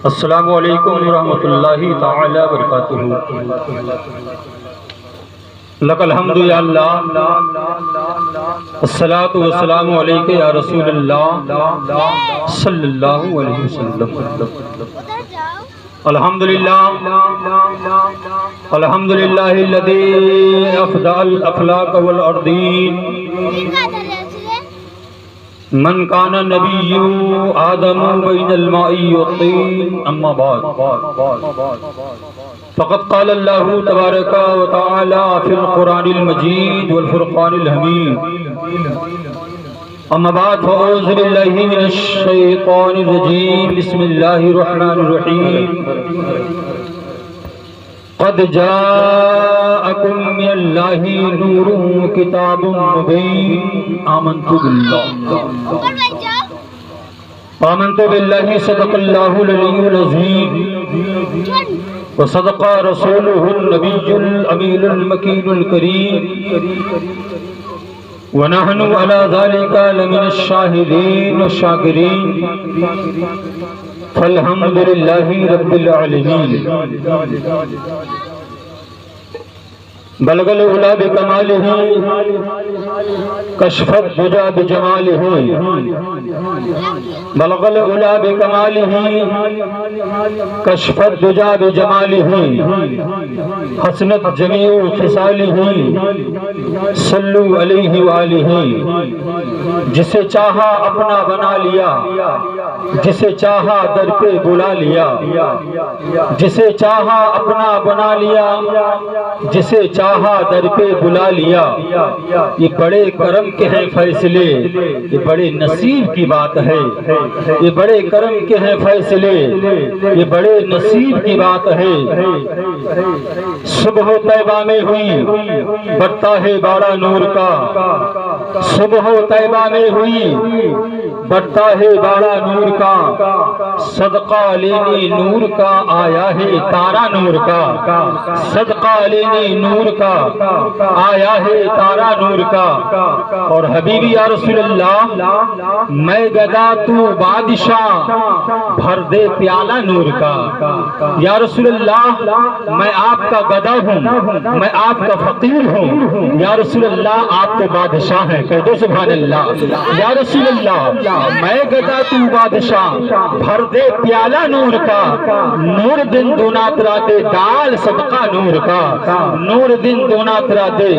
السلام علیکم ورحمۃ اللہ تعالی وبرکاتہ۔ لک الحمد یا اللہ، الصلاۃ والسلام علیک یا رسول اللہ صلی اللہ علیہ وسلم۔ الحمدللہ الذی افدى الافلاک والارضین، من کان نبی آدم بین الماء والطین، اما بعد فقد قال اللہ تبارک و تعالی فی القرآن المجید والفرقان الحمید، اما بعد فاعوذ باللہ من الشیطان الرجیم، بسم اللہ الرحمن الرحیم۔ قد جاءکم من اللہ نور کتاب مبین، آمنت باللہ صدق اللہ العلی العظیم وصدق رسولہ النبی الامین المکین الکریم، ونحن علی ذلک لمن الشاہدین والشاکرین، فالحمدللہ رب العالمین۔ بلغ العلا بکمالہ، کشف الدجی بجمالہ، بلغ العلا بکمالہ، کشف الدجی بجمالہ، حسنت جمیع خصالہ، صلوا علیہ وآلہ۔ جسے چاہا اپنا بنا لیا، جسے چاہا در پہ بلا لیا، جسے چاہا اپنا بنا لیا، جسے چاہا در پہ بلا لیا۔ یہ بڑے کرم کے ہیں فیصلے، یہ بڑے نصیب کی بات ہے، یہ بڑے کرم کے ہیں فیصلے، یہ بڑے نصیب کی بات ہے۔ صبح طیبہ میں ہوئی بڑھتا ہے باڑا نور کا، صبح طیبہ میں ہوئی بڑھتا ہے باڑا نور کا، صدقہ لینے نور کا آیا ہے تارا نور کا، صدقہ لینے نور کا آیا ہے تارا نور کا۔ اور حبیبی یا رسول اللہ، میں گدا تو بادشاہ، بھر دے پیالہ نور کا۔ یا رسول اللہ، میں آپ کا گدا ہوں، میں آپ کا فقیر ہوں، یا رسول اللہ آپ تو بادشاہ ہیں، کہہ دو سبحان اللہ۔ یا رسول اللہ، میں گدا تو بادشاہ، بھر دے پیالہ نور کا، نور دن دونا ترا دے ڈال صدقہ نور کا، نور دن دونا ترا دے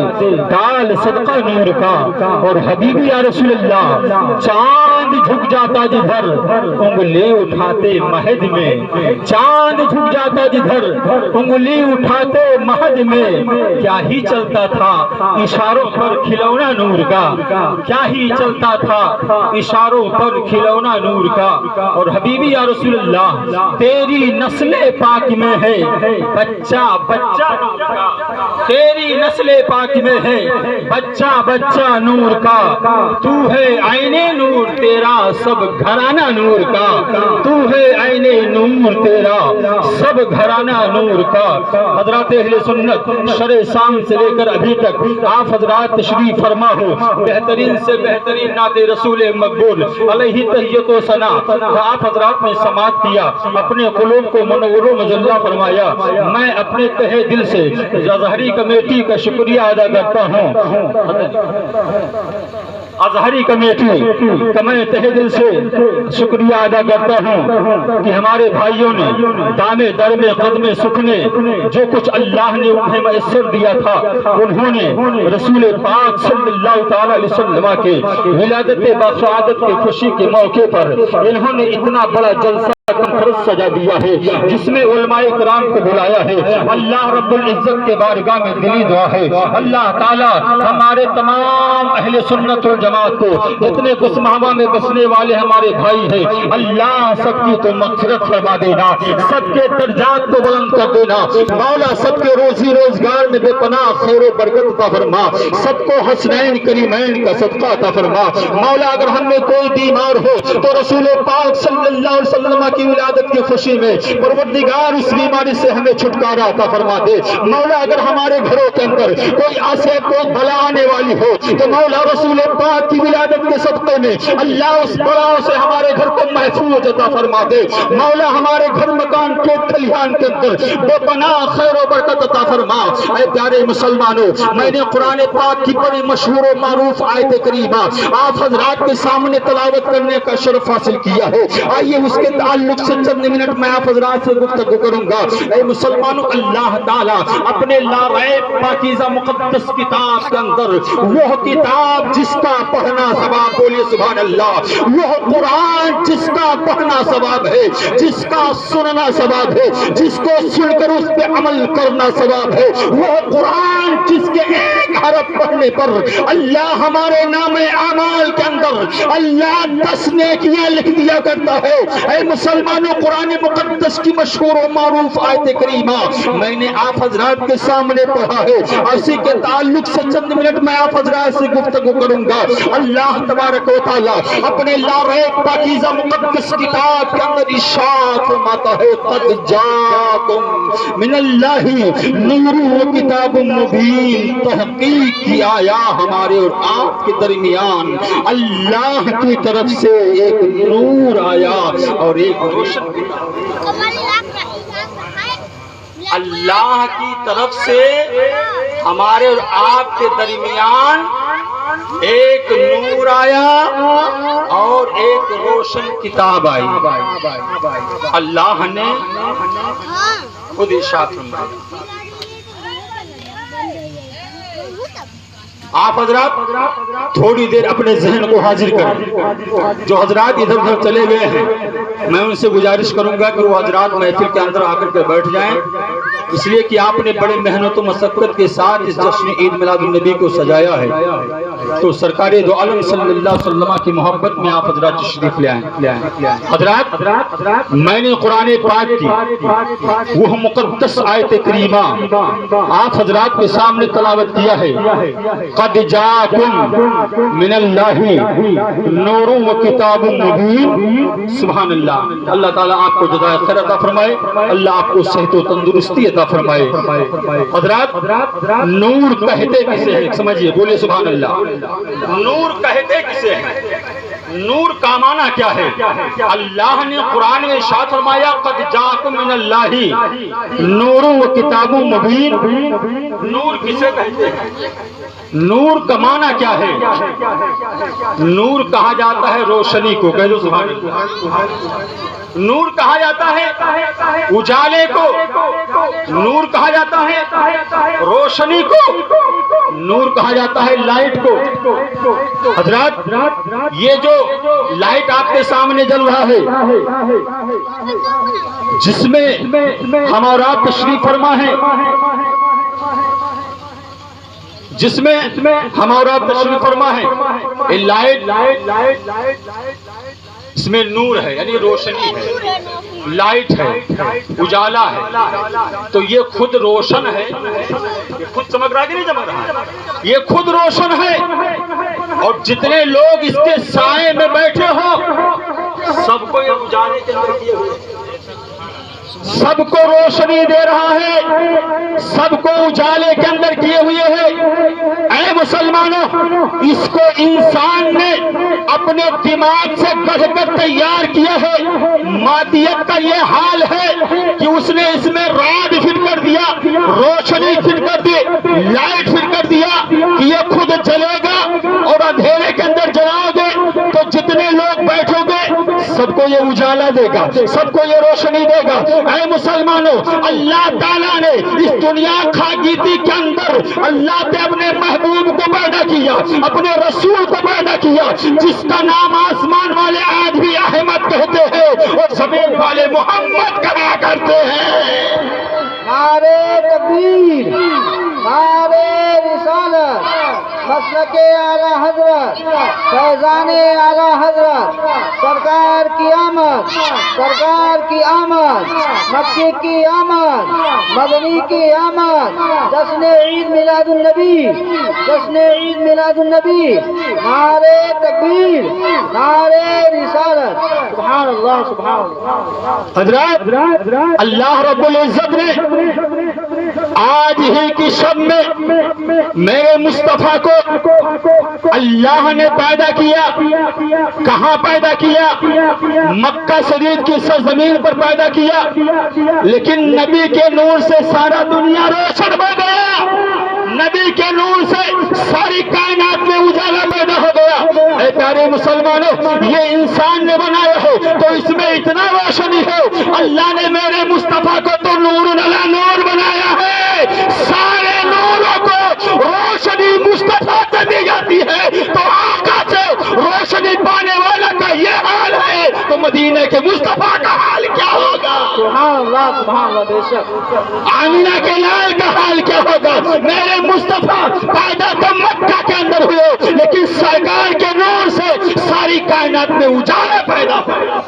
ڈال صدقہ نور کا۔ اور حبیبی یا رسول اللہ، چاند جھک جاتا جدھر انگلی اٹھاتے مہد میں، چاند جھک جاتا جدھر انگلی اٹھاتے مہد میں، کیا ہی چلتا تھا اشاروں پر کھلونا نور کا، کیا ہی چلتا تھا اشاروں پر کھلونا نور کا۔ اور حبیبی یا رسول اللہ، تیری نسل پاک میں ہے بچہ بچہ نور کا، تیری نسل پاک میں ہے بچہ بچہ نور کا، تو ہے عین نور تیرا سب گھرانہ نور کا، تو ہے عین نور تیرا سب گھرانہ نور کا۔ حضرات اہل سنت شرع شام سے لے کر ابھی تک آپ حضرات تشریف فرما ہو، بہترین سے بہترین نعت رسول مقبول علیہ تحیت و ثنا آپ حضرات نے سماعت کیا، اپنے قلوب کو منور و مجلہ فرمایا۔ میں اپنے تہہ دل سے اظہری کمیٹی کا شکریہ ادا کرتا ہوں، اظہری کمیٹی کا میں تہہ دل سے شکریہ ادا کرتا ہوں کہ ہمارے بھائیوں نے دامے درمے قدمے سکھنے جو کچھ اللہ نے انہیں میسر دیا تھا، انہوں نے رسول پاک صلی اللہ تعالی علیہ وسلم کے ولادت باسعادت کی خوشی کے موقع پر انہوں نے اتنا بڑا جلسہ کانفرنس سجا دیا ہے، جس میں علماء کرام کو بلایا ہے۔ اللہ رب العزت کے بارگاہ میں دلی دعا ہے، اللہ تعالی ہمارے تمام اہل سنت والجماعت کو، جتنے کس محبہ میں بسنے والے ہمارے بھائی ہیں، اللہ سب کی تو مغفرت فرما دینا، سب کے درجات کو بلند کر دینا مولا، سب کے روزی روزگار میں بے پناہ خیر و برکت عطا فرما، سب کو حسنین کریمین کا صدقہ عطا فرما مولا۔ اگر ہم میں کوئی بیمار ہو تو رسول پاک صلی اللہ علیہ وسلم کی ولادت کی خوشی میں پروردگار اس بیماری سے ہمیں چھٹکارا عطا فرما دے مولا۔ اگر ہمارے گھروں کے اندر کوئی آسے کوئی بلا آنے والی ہو تو مولا رسول پاک پاک کی ولادت کے صدقے میں اللہ اس بلاؤں سے ہمارے گھر کو محفوظ عطا فرما دے۔ مولا ہمارے گھر مکان کے کھلیان کے اندر بے پناہ خیر و برکت عطا فرما۔ اے پیارے مسلمانوں، میں نے قرآن پاک کی بڑی مشہور و معروف آیت کریمہ آپ حضرات کے سامنے تلاوت کرنے کا شرف حاصل کیا ہے۔ آئیے اس کے تعلق سے چند منٹ میں آپ حضرات سے گفتگو کروں گا۔ اے مسلمانوں، اللہ تعالیٰ اپنے لا ریب پاکیزہ مقدس کتاب کے اندر وہ کتاب جس کا پڑھنا ثواب، بولیے سبحان اللہ، وہ قرآن جس کا پڑھنا ثواب ہے، جس کا سننا ثواب ہے، جس کو سن کر اس پہ عمل کرنا ثواب ہے، وہ قرآن جس کے ایک حرف پڑھنے پر اللہ ہمارے نام اعمال کے اندر اللہ 10 نیکیاں لکھ دیا کرتا ہے۔ اے مسلمانوں، قرآن مقدس کی مشہور و معروف آیت کریمہ میں نے آپ حضرات کے سامنے پڑھا ہے، اسی کے تعلق سے چند منٹ میں آپ حضرات سے گفتگو کروں گا۔ اللہ تبارک و تعالیٰ اپنے لا ریب پاکیزہ مقدس کتاب کے اندر ارشاد فرماتا ہے، قد جاءکم من اللہ نور و کتاب مبین، تحقیق کی آیا ہمارے اور آپ کے درمیان اللہ کی طرف سے ایک نور آیا اور ایک روشن کتاب۔ اللہ کی طرف سے ہمارے اور آپ کے درمیان ایک نور آیا اور ایک روشن کتاب آئی۔ اللہ نے خود ارشاد فرمایا۔ آپ حضرات تھوڑی دیر اپنے ذہن کو حاضر کریں۔ جو حضرات ادھر ادھر چلے گئے ہیں میں ان سے گزارش کروں گا کہ وہ حضرات محفل کے اندر آ کر کے بیٹھ جائیں، اس لیے کہ آپ نے بڑے محنت و مشقت کے ساتھ اس جشن عید میلاد النبی کو سجایا ہے، تو سرکار دو عالم صلی اللہ علیہ وسلم کی محبت میں آپ حضرات تشریف لے آئیں۔ حضرات میں نے قرآن پاک کی وہ مقدس آیت کریمہ آپ حضرات کے سامنے تلاوت کیا ہے، قد جاءکم من اللہ نور و کتاب مبین۔ سبحان اللہ، اللہ تعالیٰ آپ کو جزائے خیر عطا فرمائے، اللہ آپ کو صحت و تندرستی عطا فرمائے۔ حضرات نور کہتے کسے ہیں سمجھیے، بولے سبحان اللہ۔ نور کہتے کسے ہیں؟ نور کا معنی کیا ہے؟ اللہ نے قرآن میں ارشاد فرمایا، قد جاءکم من اللہ نور و کتاب مبین۔ نور کسے کہتے ہیں؟ نور کا معنی کیا ہے؟ نور کہا جاتا ہے روشنی کو، کہہ دو سبحان اللہ۔ نور کہا جاتا ہے اجالے کو، نور کہا جاتا ہے روشنی کو، نور کہا جاتا ہے لائٹ کو۔ حضرات یہ جو لائٹ آپ کے سامنے جل رہا ہے، جس میں ہمارا تشریف فرما ہے، جس میں ہمارا تشریف فرما ہے، لائٹ اس میں نور ہے، یعنی روشنی ہے، لائٹ ہے، اجالا ہے، تو یہ خود روشن ہے، یہ خود چمک رہا کہ نہیں چمک رہا؟ یہ خود روشن ہے، اور جتنے لوگ اس کے سائے میں بیٹھے ہوں سب کو یہ اجالے کے اندر کیے ہوئے، سب کو روشنی دے رہا ہے، سب کو اجالے کے اندر کیے ہوئے ہیں۔ اے مسلمانوں، اس کو انسان نے اپنے دماغ سے گڑھ کر تیار کیا ہے۔ مادیت کا یہ حال ہے کہ اس نے اس میں راڈ فٹ کر دیا، روشنی فٹ کر دی، لائٹ فٹ کر دیا کہ یہ خود جلے گا، اور اندھیرے کے اندر جلاؤ گے تو جتنے لوگ بیٹھو گے سب کو یہ اجالا دے گا، سب کو یہ روشنی دے گا۔ اے مسلمانوں، اللہ تعالیٰ نے اس دنیا خاکیتی کے اندر اللہ نے اپنے محبوب کو پیدا کیا، اپنے رسول کو پیدا کیا، جس کا نام آسمان والے آج بھی احمد کہتے ہیں اور زمین والے محمد کہا کرتے ہیں۔ نعرہ تکبیر، نعرہ رسالت، مسلک اعلیٰ حضرت، فیضان اعلیٰ حضرت، سرکار کی آمد، سرکار کی آمد، مکی کی آمد، مدنی کی آمد، جشن عید میلاد النبی، جشن عید میلاد النبی، نعرہ تکبیر، نعرہ رسالت، سبحان اللہ سبحان اللہ۔ حضرات اللہ رب العزت نے آج ہی کی شب میں میرے مصطفیٰ کو اللہ نے پیدا کیا. کہاں پیدا کیا؟ مکہ شریف کی سرزمین پر پیدا کیا. لیکن نبی کے نور سے سارا دنیا روشن ہو گیا. نبی کے نور سے ساری کائنات میں اجالا پیدا ہو گیا. اے پیارے مسلمانوں، یہ انسان نے بنایا ہے تو اس میں اتنا روشنی ہے. اللہ نے میرے مصطفیٰ کو تو نور علی نور بنایا ہے. سارے نوروں کو روشنی مصطفیٰ سے دی جاتی ہے. تو آقا سے روشنی پانے والا کا یہ حال ہے تو مدینہ کے مصطفیٰ کا حال کیا ہوگا؟ سبحان اللہ بے شک. آمینہ کے لال کا حال کیا ہوگا؟ میرے مصطفیٰ پیدا تو مکہ کے اندر ہوئے لیکن سرکار کے نور سے ساری کائنات میں اجالا پیدا ہوا.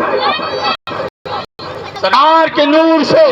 سرکار کے نور سے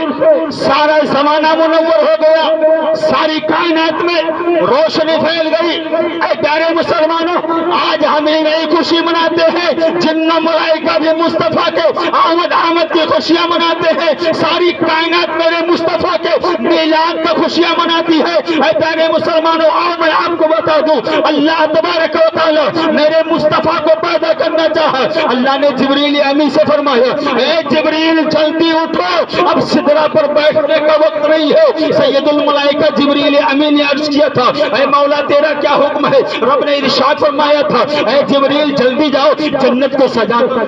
سارا زمانہ منور ہو گیا. ساری کائنات میں روشنی پھیل گئی. اے پیارے مسلمانوں، آج ہم ہی نئی خوشی مناتے ہیں. جن ملائکہ بھی مصطفیٰ کے آمد کی خوشیاں مناتے ہیں. ساری کائنات میرے مصطفیٰ کے میلاد کا خوشیاں مناتی ہے. اے پیارے مسلمانوں، آؤ میں آپ کو بتا دوں، اللہ تبارک و تعالی میرے مصطفیٰ کو پیدا کرنا چاہا. اللہ نے جبریل امین سے فرمایا، اے جبریل جلدی اٹھو، اب سدرہ پر بیٹھنے کا وقت نہیں ہے. سید الملائکہ جبریل امین نے عرض کیا تھا، اے مولا تیرا کیا حکم ہے؟ رب نے ارشاد فرمایا تھا، اے جبریل جلدی جاؤ، جنت کو سجا دو.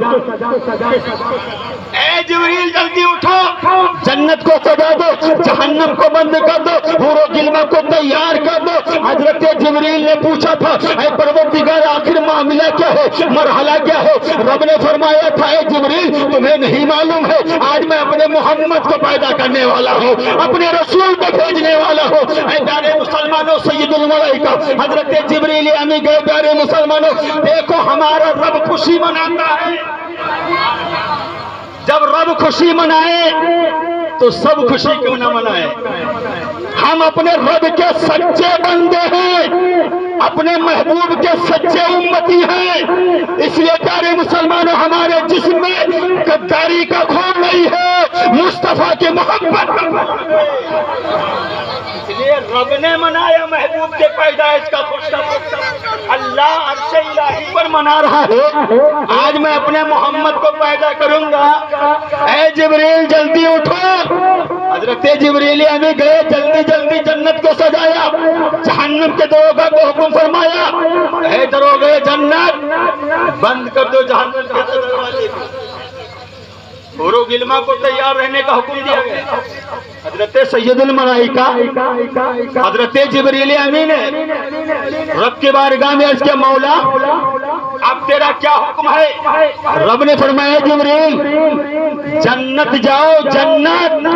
اے جبریل جلدی اٹھو، جنت کو سجا دو، جہنم کو بند کر دو، حور و غلمہ کو تیار کر دو. حضرت جبریل نے پوچھا تھا، اے پروردگار آخر معاملہ کیا ہے، مرحلہ کیا ہے؟ رب نے فرمایا تھا، اے جبریل تمہیں نہیں معلوم ہے، آج میں اپنے محمد کو پیدا کرنے والا ہوں، اپنے رسول کو بھیجنے والا ہوں. اے پیارے مسلمانوں، سید الملائکہ حضرت جبریل امین گئے. پیارے مسلمانوں دیکھو، ہمارا رب خوشی مناتا ہے. جب رب خوشی منائے تو سب خوشی کیوں نہ منائے؟ ہم اپنے رب کے سچے بندے ہیں، اپنے محبوب کے سچے امتی ہیں. اس لیے پیارے مسلمانوں، ہمارے جسم میں غداری کا خون نہیں ہے، مصطفیٰ کی محبت کا خون ہے. اس لیے رب نے منایا محبوب کے پیدائش کا خوشی. اللہ عرش الہی پر منا رہا ہے، آج میں اپنے محمد کو پیدا کروں گا. اے جبریل جلدی اٹھو. حضرت جبریل امین گئے، جلدی جلدی جنت کو سجایا. جہنم کے دروغہ کو حکم فرمایا، اے دروغے جنت بند کر دو جہنم کے دروازے. حور و غلمہ کو تیار رہنے کا حکم دیا گیا. حضرت سید الملائکہ حضرت جبریل امین نے رب کے بارگاہ میں عرض کیا، مولا اب تیرا کیا حکم ہے؟ رب نے فرمایا، جبریل جنت جاؤ، جنت،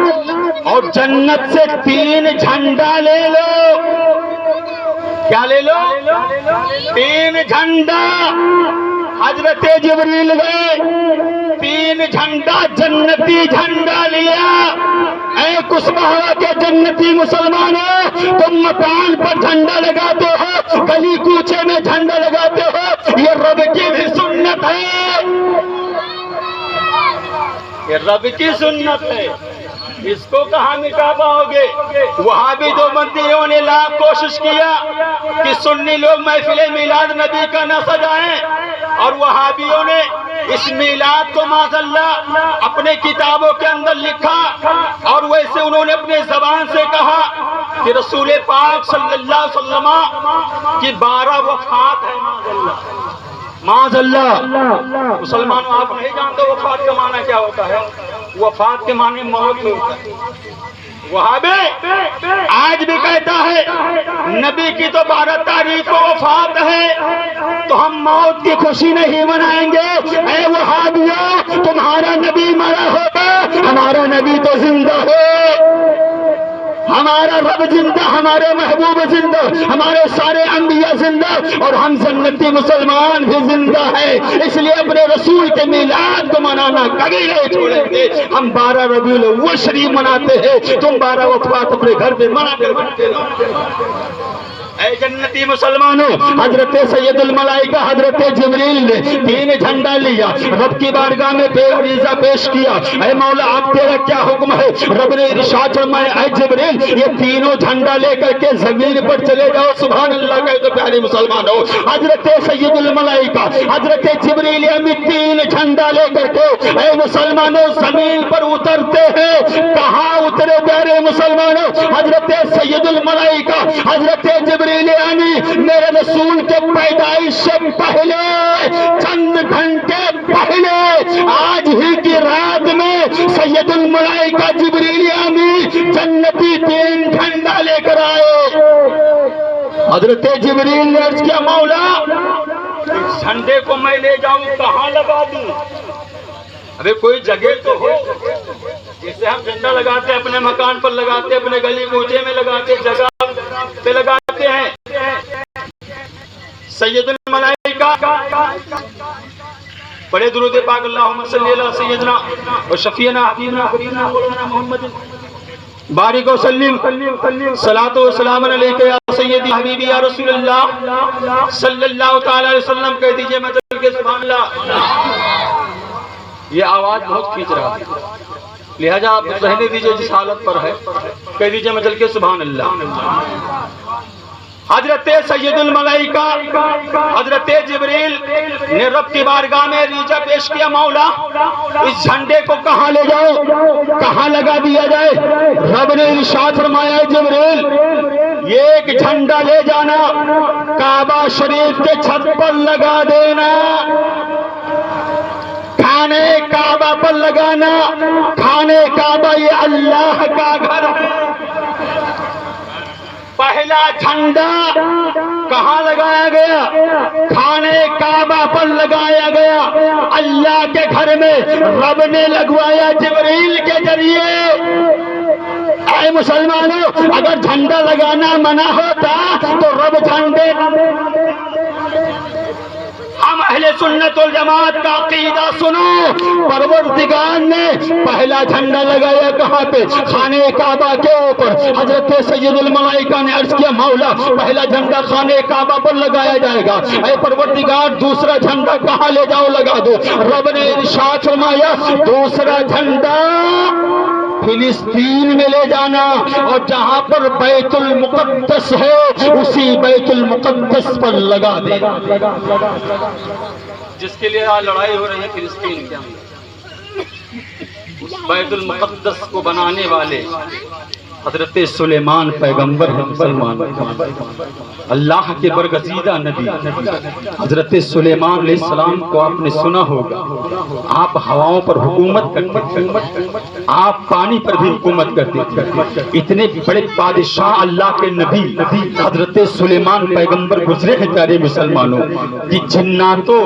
اور جنت سے 3 جھنڈا لے لو. کیا لے لو؟ 3 جھنڈا. حضرت جبریل گئے، 3 جھنڈا جنتی جھنڈا لیا. اے کسبہ کے جنتی مسلمانوں، تم مکان پر جھنڈا لگاتے ہو، گلی کوچے میں جھنڈا لگاتے ہو، یہ رب کی بھی سنت ہے. یہ رب کی سنت ہے، اس کو کہاں مٹا پاؤ گے؟ وہاں بھی دو بندیوں نے لاکھ کوشش کیا کہ سنی لوگ محفل میلاد نبی کا نہ سجائیں، اور وہابیوں نے اس میلاد کو معاذ اللہ اپنے کتابوں کے اندر لکھا، اور ویسے انہوں نے اپنے زبان سے کہا کہ رسول پاک صلی اللہ علیہ وسلم کی 12 وفات ہے. معاذ اللہ. مسلمانوں آپ نہیں جانتے وفات کا معنی کیا ہوتا ہے؟ وفات کے معنی موت ہوتا ہے. وہابی آج بھی کہتا ہے نبی کی تو 12 تاریخ کو وفات ہے تو ہم موت کی خوشی نہیں منائیں گے. اے وہابیوں، تمہارا نبی مرا ہوگا، ہمارا نبی تو زندہ ہے. ہمارا رب زندہ، ہمارے محبوب زندہ، ہمارے سارے انبیاء زندہ، اور ہم جنتی مسلمان بھی زندہ ہیں. اس لیے اپنے رسول کے میلاد کو منانا کبھی نہیں چھوڑیں گے. ہم 12 ربیع الاول شریف مناتے ہیں، تم 12 وفات اپنے گھر پہ منا کر مناتے ہو. اے جنتی مسلمانوں، حضرت سید الملائکہ حضرت جبریل نے 3 جھنڈا لیا، رب کی بارگاہ میں بے عریضہ پیش کیا، اے مولا آپ تیرا کیا حکم ہے؟ رب نے ارشاد فرمایا اے جبریل یہ تینوں جھنڈا لے کر کے زمین پر چلے جاؤ، سبحان اللہ کہے تو پیارے مسلمانوں، حضرت سید الملائکہ حضرت جبریل امین 3 جھنڈا لے کر کے اے مسلمانوں زمین پر اترتے ہیں۔ کہاں اترے پیارے مسلمانوں؟ حضرت سید الملائکہ حضرت جبریل امین میرے رسول کے پیدائش سے پہلے چند گھنٹے پہلے آج ہی کی رات میں سید الملائکہ جبریل امین جنتی 3 جھنڈا لے کر آئے۔ حضرت جبریل نے عرض کیا مولا اس جھنڈے کو میں لے جاؤں کہاں لگا دوں؟ ابھی کوئی جگہ تو ہو جسے ہم جھنڈا لگاتے ہیں، اپنے مکان پر لگاتے ہیں، اپنے گلی کوچے میں لگاتے، جگہ پہ لگاتے ہیں۔ سید الملائکہ بڑے درود پاک اللہم صلی علی سیدنا و شفیعنا حبیبنا حبیبنا مولانا محمد بارک و سلم صلاۃ و سلام علیکہ یا سیدی حبیبی یا رسول اللہ صلی اللہ تعالی علیہ وسلم۔ کہہ دیجئے میں چل کے سبحان اللہ۔ یہ آواز بہت کھینچ رہا ہے، لہذا آپ رہنے دیجئے جس حالت پر ہے، کہہ دیجئے میں چل کے سبحان اللہ۔ حضرت سید الملائکہ حضرت جبریل نے رب کی بارگاہ میں ریجا پیش کیا مولا اس جھنڈے کو کہاں لے جاؤ، کہاں لگا دیا جائے؟ رب نے ارشاد فرمایا جبریل یہ ایک جھنڈا لے جانا کعبہ شریف کے چھت پر لگا دینا، کھانے کعبہ پر لگانا، کھانے کعبہ یہ اللہ کا گھر ہے۔ پہلا جھنڈا کہاں لگایا گیا؟ کھانے کعبہ پر لگایا گیا، اللہ کے گھر میں رب نے لگوایا جبریل کے ذریعے۔ اے مسلمانوں اگر جھنڈا لگانا منع ہوتا تو رب جھنڈے ہم اہل سنت والجماعت کا عقیدہ سنو، پروردگار نے پہلا جھنڈا لگایا کہاں پہ؟ خانہ کعبہ کے اوپر۔ حضرت سید الملائکہ نے عرض کیا مولا پہلا جھنڈا خانہ کعبہ پر لگایا جائے گا، اے پروردگار دوسرا جھنڈا کہاں لے جاؤ لگا دو؟ رب نے ارشاد فرمایا دوسرا جھنڈا فلسطین میں لے جانا، اور جہاں پر بیت المقدس ہے اسی بیت المقدس پر لگا دے، جس کے لیے لڑائی ہو رہی ہے فلسطین کے اندر۔ اس بیت المقدس کو بنانے والے حضرت سلیمان پیغمبر ہیں مسلمان، اللہ کے برگزیدہ نبی حضرت سلیمان علیہ السلام کو آپ نے سنا ہوگا، آپ ہواؤں پر حکومت کرتے تھے، آپ پانی پر بھی حکومت کرتے تھے۔ اتنے بڑے بادشاہ اللہ کے نبی حضرت سلیمان پیغمبر گزرے ہیں پیارے مسلمانوں کہ جناتوں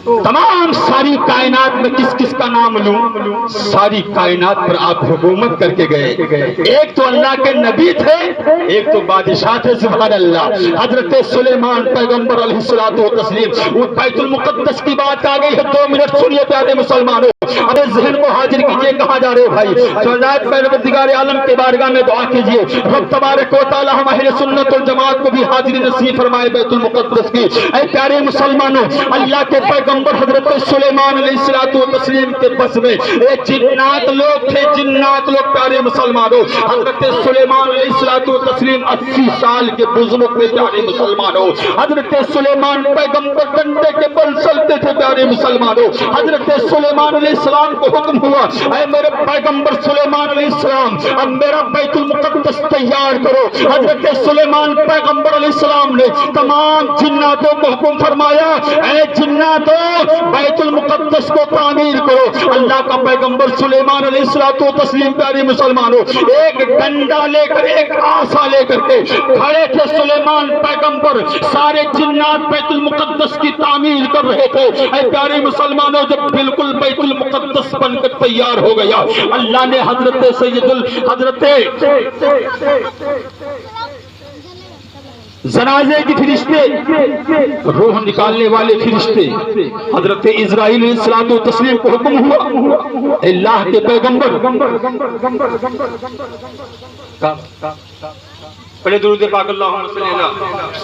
تمام ساری کائنات میں کس کس کا نام لوں؟ ساری کائنات پر آپ حکومت کر کے گئے۔ ایک تو اللہ کے نبی تھے، ایک تو بادشاہ تھے، سبحان اللہ۔ حضرت سلیمان پیغمبر علیہ الصلوۃ والتسلیم۔ بیت المقدس کی بات آ گئی ہے، 2 منٹ سنیے پیارے مسلمانوں، ابے ذہن کو حاضر کیجئے، کہاں جا رہے ہو بھائی؟ شہزاد پروردگار عالم کے بارگاہ میں دعا کیجئے، رب تبارک و تعالی ہم اہل سنت والجماعت کو بھی حاضری نصیب فرمائے بیت المقدس کی۔ اے پیارے مسلمانوں اللہ کے پیغمبر حضرت سلیمان علیہ الصلوۃ والتسلیم کے بس میں ایک جنات لوگ تھے، جنات لوگ پیارے مسلمانوں۔ حضرت سلیمان علیہ الصلوۃ والتسلیم 80 سال کے بزرگ میں پیارے مسلمانوں، حضرت سلیمان پیغمبر ڈنڈے کے بل چلتے تھے پیارے مسلمانوں۔ حضرت سلیمان علیہ السلام کو حکم ہوا اے میرے پیغمبر سلیمان علیہ السلام اب میرا بیت المقدس تیار کرو۔ حضرت سلیمان پیغمبر علیہ السلام نے تمام جناتوں کو حکم فرمایا اے جناتوں بیت المقدس کو تعمیر کرو۔ اللہ کا پیغمبر سلیمان علیہ الصلوۃ والتسلیم پیارے مسلمانوں ایک ڈنڈا لے کر ایک آسا لے کر کے کھڑے تھے سلیمان پیغمبر، سارے جنات بیت المقدس کی تعمیر کر رہے تھے۔ اے پیارے مسلمانوں جب بالکل بیت المقدس بن کر تیار ہو گیا، اللہ نے حضرت جنازے کی فرشتے، روح نکالنے والے فرشتے حضرت اسرائیل علیہ الصلوۃ والتسلیم کو حکم ہوا اللہ کے پیغمبر پڑھے درود پاک اللہم صلی اللہ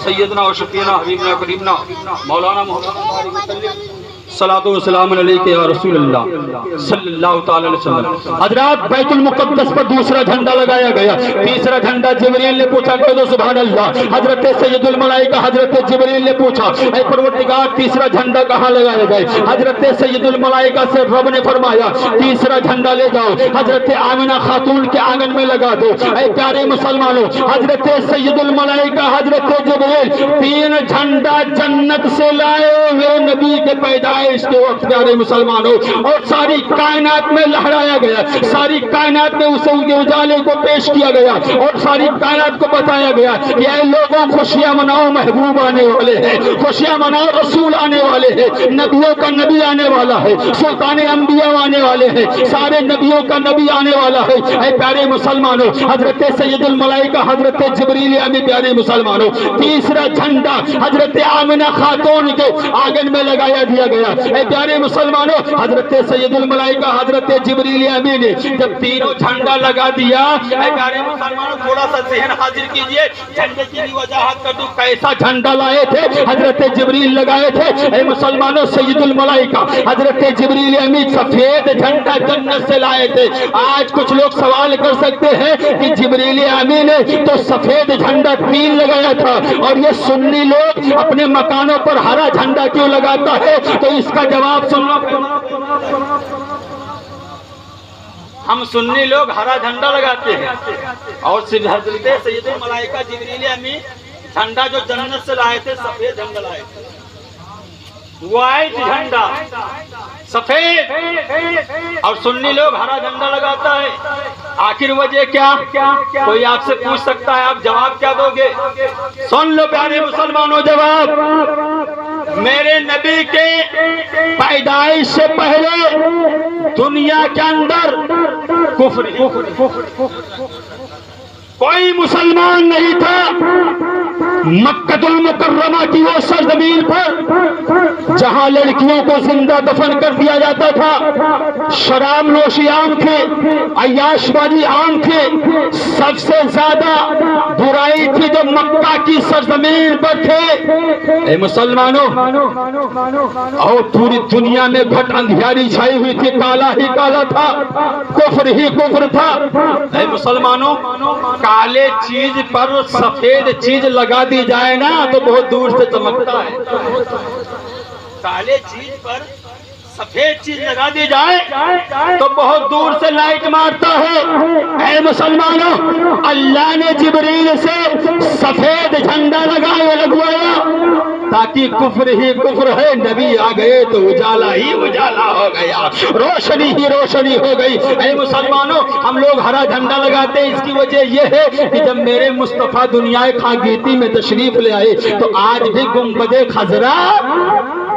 سیدنا و شفیعنا حبیبنا قریبنا مولانا محمد صلاۃ و سلام علیکہ یا رسول اللہ صلی اللہ تعالی علیہ وسلم۔ حضرات بیت المقدس پر دوسرا جھنڈا لگایا گیا، تیسرا جھنڈا جبریل نے پوچھا کہ سبحان اللہ، حضرت سید الملائکہ حضرت جبریل نے پوچھا اے پروردگار تیسرا جھنڈا کہاں لگایا گئے؟ حضرت سید الملائکہ سے رب نے فرمایا تیسرا جھنڈا لے جاؤ حضرت آمنہ خاتون کے آنگن میں لگا دو۔ اے پیارے مسلمانوں، حضرت سید الملائکہ حضرت جبریل تین جھنڈا جنت سے لائے ہوئے نبی کے پیدائش کے وقت پیارے مسلمانوں، اور ساری کائنات میں لہرایا گیا، ساری کائنات میں اسے ان کے اجالے کو پیش کیا گیا، اور ساری کائنات کو بتایا گیا کہ اے لوگوں خوشیاں مناؤ، محبوب آنے والے ہیں، خوشیاں مناؤ، رسول آنے والے ہیں، نبیوں کا نبی آنے والا ہے، سلطان انبیاء آنے والے ہیں، سارے نبیوں کا نبی آنے والا ہے۔ اے پیارے مسلمانوں، حضرت سید الملائکہ حضرت جبریل امین پیارے مسلمانوں، تیسرا جھنڈا حضرت آمنہ خاتون کے آنگن میں لگایا دیا گیا۔ اے پیارے مسلمانوں، حضرت سید الملائکہ حضرت جبریل امین نے جب تینوں جھنڈا لگا دیا، اے پیارے مسلمانوں تھوڑا سا ذہن حاضر کیجئے، جھنڈے کی بھی وجاہت کر دوں کیسا جھنڈا لائے تھے حضرت جبریل لگائے تھے۔ اے مسلمانوں، سید الملائکہ حضرت جبریل امین سفید جھنڈا جنت سے لائے تھے۔ آج کچھ لوگ سوال کر سکتے ہیں کہ جبریل امین نے تو سفید جھنڈا تین لگایا تھا، اور یہ سنی لوگ اپنے مکانوں پر ہرا جھنڈا کیوں لگاتا ہے؟ تو اس کا جواب سننا، ہم سنی لوگ ہرا جھنڈا لگاتے ہیں، اور حضرت سید الملائکہ جبریل امین جھنڈا جو جنت سے لائے تھے سفید جھنڈا لائے تھے، وائٹ جھنڈا سفید، اور سنی لوگ ہرا جھنڈا لگاتا ہے۔ آخر وجہ کیا؟ کوئی آپ سے پوچھ سکتا ہے، آپ جواب کیا دو گے؟ سن لو پیارے مسلمانوں جواب، میرے نبی کے پیدائش سے پہلے دنیا کے اندر کفر کوئی مسلمان نہیں تھا۔ مکہ المکرمہ کی وہ سرزمین پر جہاں لڑکیوں کو زندہ دفن کر دیا جاتا تھا، شراب نوشی عام تھے، عیاش بازی عام تھے، سب سے زیادہ برائی تھی جو مکہ کی سرزمین پر تھے۔ اے مسلمانوں، اور پوری دنیا میں گھٹ اندھیاری چھائی ہوئی تھی، کالا ہی کالا تھا، کفر ہی کفر تھا۔ اے مسلمانوں، کالے چیز پر سفید چیز لگا دی جائے نا تو بہت دور سے چمکتا ہے، کالے چیز پر سفید چیز لگا دی جائے تو بہت دور سے لائٹ مارتا ہے۔ اے مسلمانوں، اللہ نے جبریل سے سفید جھنڈا لگوایا تاکہ کفر ہی کفر ہے، نبی آ گئے تو اجالا ہی اجالا ہو گیا، روشنی ہی روشنی ہو گئی۔ اے مسلمانوں، ہم لوگ ہرا جھنڈا لگاتے ہیں، اس کی وجہ یہ ہے کہ جب میرے مصطفیٰ دنیا خاگیتی میں تشریف لے آئے تو آج بھی گنبد خضرا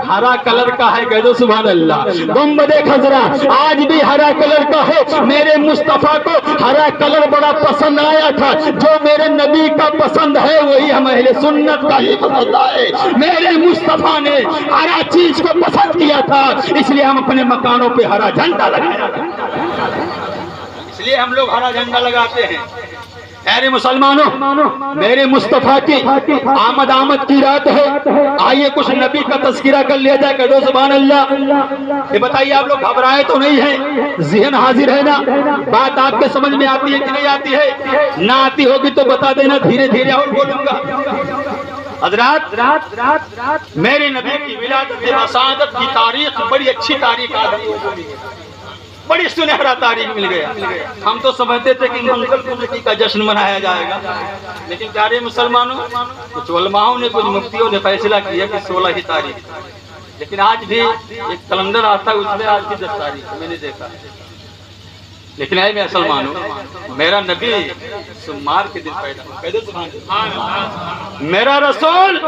ہرا کلر کا ہے، کہہ دو سبحان اللہ۔ گنبد خضرا آج بھی ہرا کلر کا ہے۔ میرے مصطفیٰ کو ہرا کلر بڑا پسند آیا تھا، جو میرے نبی کا پسند ہے وہی ہم اہل سنت کا ہی پسند آئے۔ میرے مصطفیٰ نے ہرا چیز کو پسند کیا تھا، اس لیے ہم اپنے مکانوں پہ ہرا جھنڈا لگایا تھا، اس لیے ہم لوگ ہرا جھنڈا لگاتے ہیں۔ میرے مسلمانوں، میرے مصطفیٰ کی آمد کی رات ہے، آئیے کچھ نبی کا تذکرہ کر لیا جائے، کہہ دو سبحان اللہ۔ یہ بتائیے آپ لوگ گھبرائے تو نہیں ہیں؟ ذہن حاضر ہے نا؟ بات آپ کے سمجھ میں آتی ہے کہ نہیں آتی ہے؟ نہ آتی ہوگی تو بتا دینا، دھیرے دھیرے اور بولوں گا۔ حضرات، میرے نبی کی ولادت وسادت کی تاریخ بڑی اچھی تاریخ آدمی کو ملی، بڑی سنہرا تاریخ مل گیا۔ ہم تو سمجھتے تھے کہ منگل پنجی کا جشن منایا جائے گا، لیکن پیارے مسلمانوں، کچھ علماؤں نے کچھ مفتیوں نے فیصلہ کیا کہ 16 ہی تاریخ، لیکن آج بھی ایک کیلنڈر آتا ہے اس میں آج بھی 10 تاریخ میں نے دیکھا۔ لیکن اے مسلمانوں، میرا نبی سمار کے دن پیدا ہوا، میرا رسول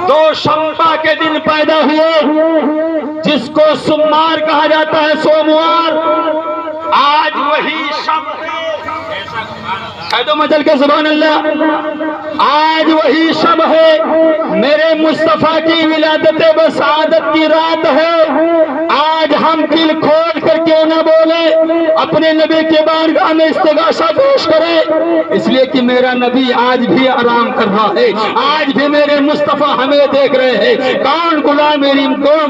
دوشنبہ کے دن پیدا ہوئے، جس کو سمار کہا جاتا ہے، سوموار۔ آج وہی شب ہے، کہہ دو مچل کے سبحان اللہ، آج وہی شب ہے، میرے مصطفیٰ کی ولادت وسعادت کی رات ہے۔ آج ہم دل کھول کر کیوں نہ بولے، اپنے نبی کے بارگاہ میں استغاثہ پیش کرے، اس لیے کہ میرا نبی آج بھی آرام کر رہا ہے، آج بھی میرے مصطفیٰ ہمیں دیکھ رہے ہیں کون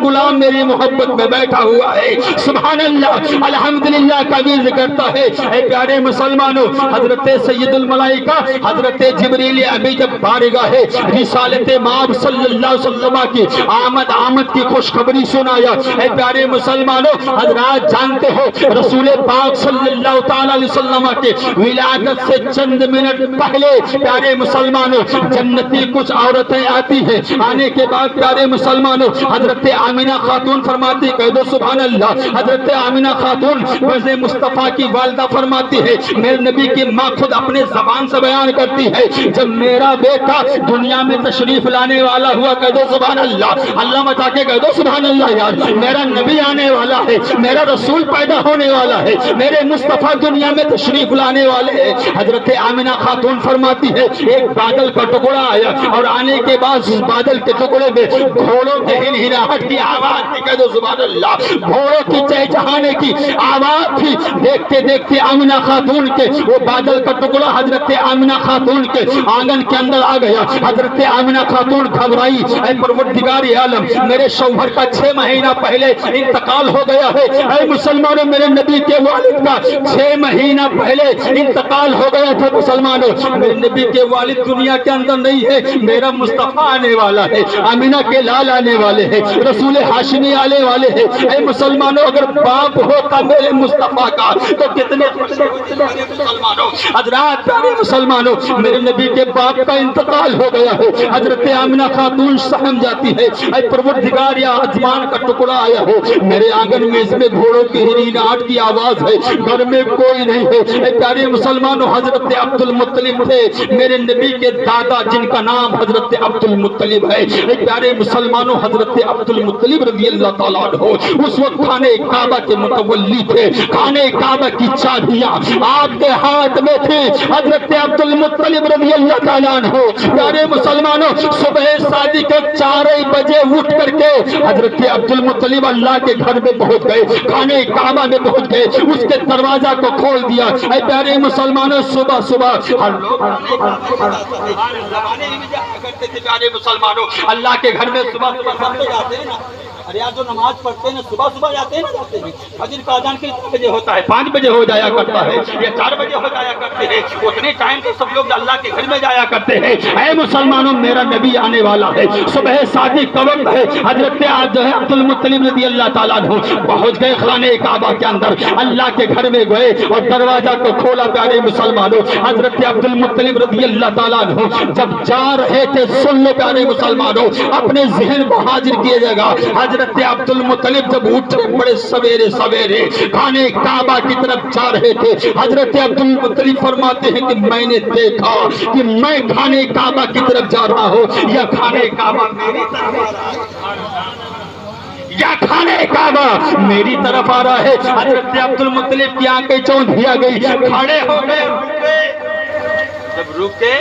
غلام میری محبت میں بیٹھا ہوا ہے۔ سبحان اللہ، الحمدللہ کا بھی ذکر کرتا ہے۔ اے پیارے مسلمانوں، حضرت سید الملائکہ حضرت جبریل ابھی جب بارگاہ رسالت مآب صلی اللہ علیہ وسلم کی آمد کی خوشخبری سنایا، اے پیارے مسلمانوں، حضرات جانتے ہو رسول پاک صلی اللہ تعالی علیہ وسلم کے ولادت سے چند منٹ پہلے پیارے مسلمانوں جنتی کچھ عورتیں آتی ہیں، آنے کے بعد پیارے مسلمانوں حضرت آمینہ خاتون فرماتی، کہہ دو سبحان اللہ، حضرت آمینہ خاتون وزن مصطفیٰ کی والدہ فرماتی ہے، میرے نبی کی ماں خود اپنے زبان سے بیان کرتی ہے، جب میرا بیٹا دنیا میں تشریف لانے والا ہوا، کہہ دو سبحان اللہ، اللہ مچا کے کہہ دو سبحان اللہ یار، میرا نبی آنے والا ہے، میرا رسول پیدا ہونے والا ہے، میرے مصطفیٰ دنیا میں تشریف لانے والے ہیں۔ حضرت آمینہ خاتون فرماتی ہے، ایک بادل کا ٹکڑا آیا اور آنے کے بعد اس بادل کے ٹکڑے میں گھوڑوں کے ہنہناہٹ کی آواز تھی، کہہ دو سبحان اللہ، گھوڑوں کی چہچہانے کی آواز تھی۔ دیکھتے دیکھتے آمینہ خاتون کے وہ بادل کا ٹکڑا حضرت آمینہ خاتون کے آنگن کے اندر آ گیا۔ حضرت آمینہ خاتون گھبرائی، اے پروردگار عالم، میرے شوہر کا 6 مہینہ پہلے انتقال ہو گیا ہے۔ اے مسلمانوں، میرے نبی کے والد کا 6 مہینہ پہلے انتقال ہو گیا تھا۔ مسلمانوں، میرے نبی کے والد دنیا کے اندر نہیں ہے، میرا مصطفیٰ آنے والا ہے، آمینہ کے لال آنے والے ہیں، رسول ہاشمی آنے والے ہیں۔ اے مسلمانوں، اگر باپ ہوتا میرے مصطفیٰ کا تو کتنے مسلمانوں، حضرات پیارے مسلمانوں، میرے نبی کے باپ کا انتقال ہو گیا ہے۔ حضرت آمینہ خاتون سہم جاتی ہے، اے پروردگار، یا آسمان کا ٹکڑا آیا ہو میرے آنگن میں، اس میں گھوڑوں کی ہنہناہٹ کی آواز ہے، گھر میں کوئی نہیں ہے۔ اے پیارے مسلمانوں، حضرت عبد المطلب تھے میرے نبی کے دادا، جن کا نام حضرت عبد المطلب ہے۔ اے پیارے مسلمانوں، حضرت عبد المطلب رضی اللہ تعالیٰ عنہ اس وقت خانہ کعبہ کے متولی تھے، خانہ کعبہ کی چابیاں آپ کے ہاتھ میں تھی۔ حضرت عبد المطلب رضی اللہ تعالیٰ عنہ پیارے مسلمانوں صبح صادق 4 بجے اٹھ کر کے حضرت عبد المطلب اللہ کے گھر میں پہنچ گئے، خانہ کعبہ میں پہنچ گئے، اس کے دروازہ کو کھول دیا۔ اے پیارے مسلمانوں، صبح صبح ہر لوگ زمانے میں جایا کرتے تھے پیارے مسلمانوں، اللہ کے گھر میں صبح صبح سب لوگ آتے ہیں نا، ارے جو نماز پڑھتے ہیں نا صبح صبح جاتے ہیں نا، جاتے ہیں فجر کا اذان کتنے بجے ہوتا ہے؟ 5 بجے ہو جایا کرتا ہے یا 4 بجے ہو جایا کرتے ہیں، اتنے ٹائم تو سب لوگ اللہ کے گھر میں جایا کرتے ہیں۔ اے مسلمانوں، میرا نبی آنے والا ہے، صبح صادق کا وقت ہے۔ حضرت عبد المطلب رضی اللہ تعالیٰ عنہ پہنچ گئے خانہ کعبہ کے اندر، اللہ کے گھر میں گئے اور دروازہ کو کھولا۔ پیارے مسلمانوں، حضرت عبد المطلب رضی اللہ تعالیٰ عنہ جب جا رہے تھے، سن لو پیارے مسلمانوں، اپنے ذہن کو حاضر کیے گا، حضرت عبد المطلب جب اٹھے بڑے سویرے سویرے خانہ کعبہ کی طرف جا رہے تھے، حضرت عبد المطلب فرماتے ہیں کہ میں نے دیکھا کہ میں خانہ کعبہ کی طرف جا رہا ہوں یا خانہ کعبہ میری طرف آ رہا ہے، یا خانہ کعبہ میری طرف آ رہا ہے۔ حضرت عبد المطلب کی آنکھیں چوندھیا گئی، کھڑے ہو گئے، رک گئے۔ جب رکے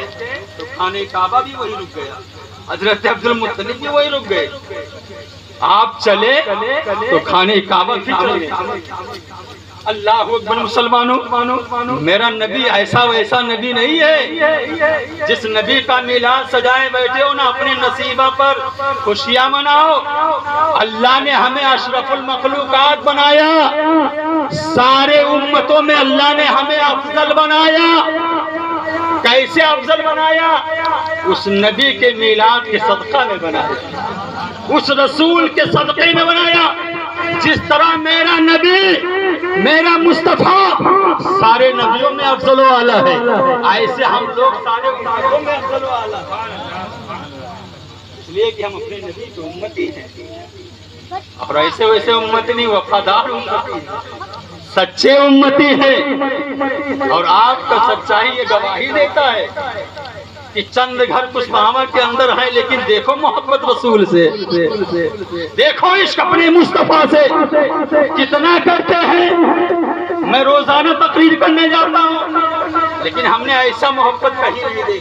تو خانہ کعبہ بھی وہی رک گیا، حضرت عبد المطلب بھی وہی رک گئے۔ آپ چلے تو خانہ کعبہ بھی چلے۔ اللہ اکبر مسلمانوں، میرا نبی ایسا ویسا نبی نہیں ہے جس نبی کا میلاد سجائے بیٹھے ہو نا اپنے نصیبہ پر خوشیاں مناؤ۔ اللہ نے ہمیں اشرف المخلوقات بنایا، سارے امتوں میں اللہ نے ہمیں افضل بنایا۔ کیسے افضل بنایا؟ اس نبی کے میلاد کے صدقہ میں بنایا، اس رسول کے صدقے میں بنایا۔ جس طرح میرا نبی، میرا مصطفیٰ سارے نبیوں میں افضل و اعلیٰ ہے، ایسے ہم لوگ سارے امتوں میں افضل و اعلیٰ ہیں، اس لیے کہ ہم اپنے نبی کی امتی ہیں، اور ایسے ویسے امت نہیں، وفادار امتی ہیں، سچے امتی ہیں۔ اور آپ کا سچائی یہ گواہی دیتا ہے کہ چند گھر کچھ ماما کے اندر ہیں، لیکن دیکھو محبت رسول سے، دیکھو عشق اپنے مصطفیٰ سے کتنا کرتے ہیں۔ میں روزانہ تقریر کرنے جاتا ہوں، لیکن ہم نے ایسا محبت کہیں نہیں دیکھی۔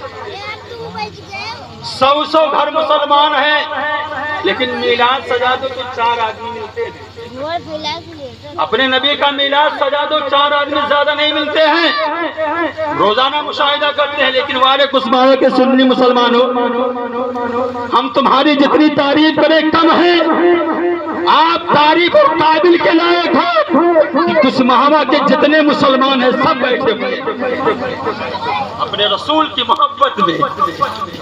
100 گھر مسلمان ہیں لیکن میلاد سجا دو تو 4 آدمی ملتے ہیں. اپنے نبی کا میلاد سجا دو 4 آدمی زیادہ نہیں ملتے ہیں. روزانہ مشاہدہ کرتے ہیں لیکن والے کسماوے کے سنی مسلمانوں ہم تمہاری جتنی تعریف کریں کم ہے. آپ تعریف اور قابل کے لائق ہو کہ کسماوہ کے جتنے مسلمان ہیں سب بیٹھے ہوئے اپنے رسول کی محبت میں.